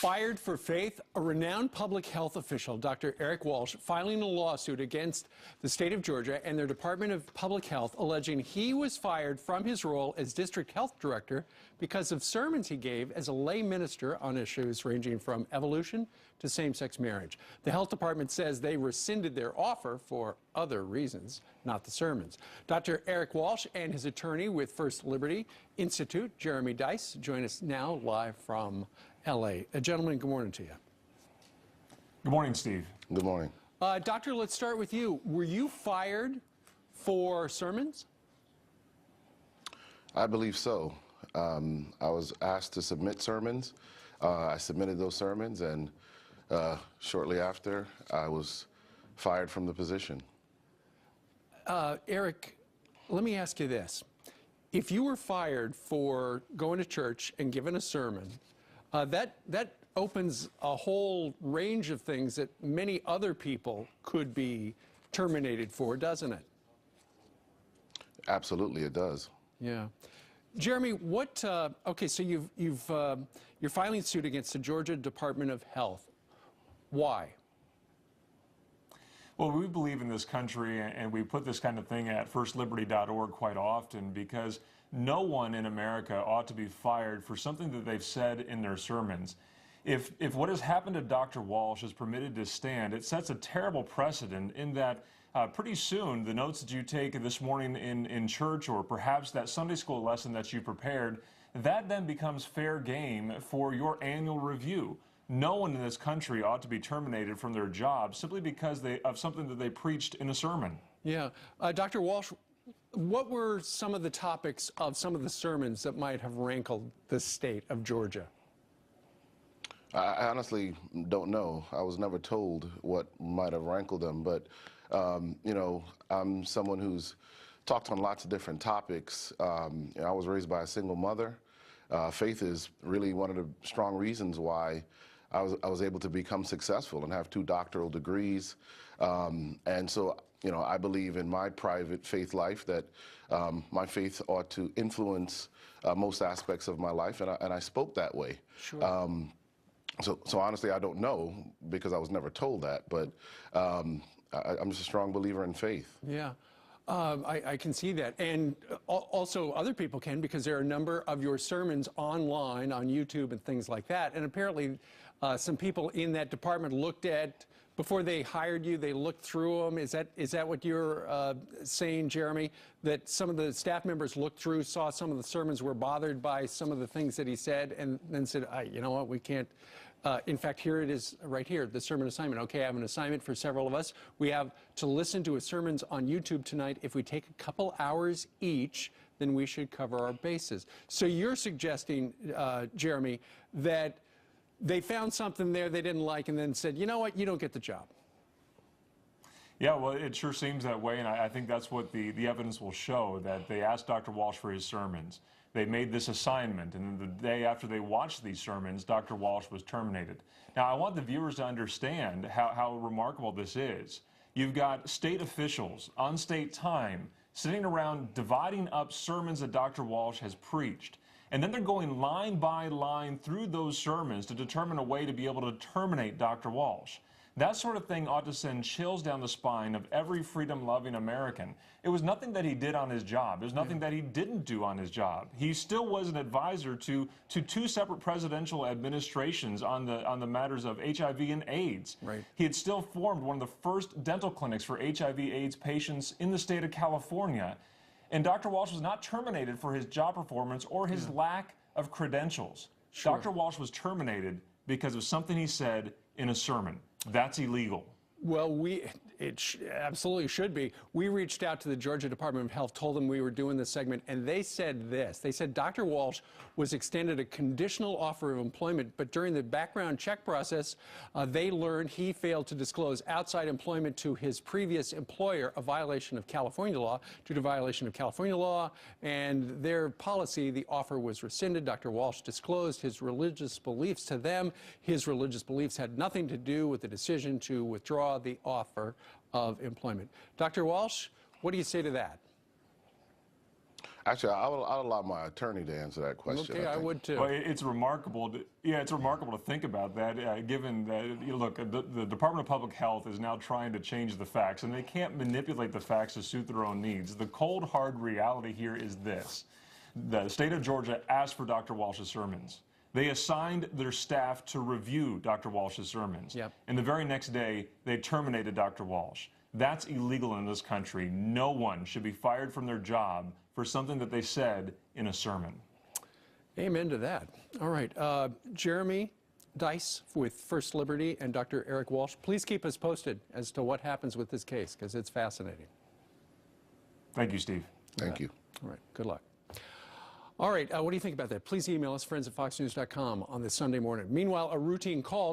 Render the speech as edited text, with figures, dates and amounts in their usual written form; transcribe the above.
Fired for faith, a renowned public health official, Dr. Eric Walsh, filing a lawsuit against the state of Georgia and their Department of Public Health, alleging he was fired from his role as district health director because of sermons he gave as a lay minister on issues ranging from evolution to same-sex marriage. The health department says they rescinded their offer for other reasons, not the sermons. Dr. Eric Walsh and his attorney with First Liberty Institute, Jeremy Dice, join us now live from L.A. Gentlemen, good morning to you. Good morning, Steve. Good morning. Doctor, let's start with you. Were you fired for sermons? I believe so. I was asked to submit sermons. I submitted those sermons, and shortly after, I was fired from the position. Eric, let me ask you this. If you were fired for going to church and giving a sermon, that opens a whole range of things that many other people could be terminated for, doesn't it? Absolutely, it does. Yeah. Jeremy, what? Okay, so you're filing suit against the Georgia Department of Health. Why? Well, we believe in this country, and we put this kind of thing at firstliberty.org quite often, because no one in America ought to be fired for something that they've said in their sermons. If what has happened to Dr. Walsh is permitted to stand, it sets a terrible precedent in that pretty soon the notes that you take this morning in church, or perhaps that Sunday school lesson that you prepared, that then becomes fair game for your annual review. No one in this country ought to be terminated from their job simply because of something that they preached in a sermon. Yeah. Dr. Walsh, what were some of the topics of some of the sermons that might have rankled the state of Georgia? I honestly don't know. I was never told what might have rankled them, but, you know, I'm someone who's talked on lots of different topics. I was raised by a single mother. Faith is really one of the strong reasons why I was able to become successful and have 2 doctoral degrees. And so, you know, I believe in my private faith life that my faith ought to influence most aspects of my life, and I spoke that way. Sure. So honestly, I don't know, because I was never told that, but I'm just a strong believer in faith. Yeah. I can see that. And also other people can, because there are a number of your sermons online on YouTube and things like that. And apparently some people in that department looked at, before they hired you, they looked through them. Is that what you're saying, Jeremy? That some of the staff members looked through, saw some of the sermons, were bothered by some of the things that he said, and then said, you know what, we can't. In fact, here it is right here, the sermon assignment. Okay, I have an assignment for several of us. We have to listen to his sermons on YouTube tonight. If we take a couple hours each, then we should cover our bases. So you're suggesting, Jeremy, that they found something there they didn't like and then said, you know what, you don't get the job. Yeah, well, it sure seems that way, and I think that's what the evidence will show, that they asked Dr. Walsh for his sermons. They made this assignment, and then the day after they watched these sermons, Dr. Walsh was terminated. Now, I want the viewers to understand how remarkable this is. You've got state officials on state time sitting around dividing up sermons that Dr. Walsh has preached. And then they're going line by line through those sermons to determine a way to be able to terminate Dr. Walsh. That sort of thing ought to send chills down the spine of every freedom-loving American. It was nothing that he did on his job. There's nothing that he didn't do on his job. He still was an advisor to 2 separate presidential administrations on the matters of HIV and AIDS. Right. He had still formed one of the first dental clinics for HIV/AIDS patients in the state of California. And Dr. Walsh was not terminated for his job performance or his lack of credentials. Sure. Dr. Walsh was terminated because of something he said in a sermon. That's illegal. Well, it absolutely should be. We reached out to the Georgia Department of Health, told them we were doing this segment, and they said this. They said Dr. Walsh was extended a conditional offer of employment, but during the background check process, they learned he failed to disclose outside employment to his previous employer, a violation of California law. Due to violation of California law and their policy, the offer was rescinded. Dr. Walsh disclosed his religious beliefs to them. His religious beliefs had nothing to do with the decision to withdraw the offer of employment. Dr. Walsh, what do you say to that? Actually, I'll allow my attorney to answer that question. Okay, I think. would too. Well, it's remarkable. It's remarkable to think about that, given that, look, the Department of Public Health is now trying to change the facts, and they can't manipulate the facts to suit their own needs. The cold, hard reality here is this. The state of Georgia asked for Dr. Walsh's sermons. They assigned their staff to review Dr. Walsh's sermons. Yep. And the very next day, they terminated Dr. Walsh. That's illegal in this country. No one should be fired from their job for something that they said in a sermon. Amen to that. All right. Jeremy Dice with First Liberty and Dr. Eric Walsh, please keep us posted as to what happens with this case, because it's fascinating. Thank you, Steve. Thank you. All right. Good luck. All right. What do you think about that? Please email us, friends@foxnews.com, on this Sunday morning. Meanwhile, a routine call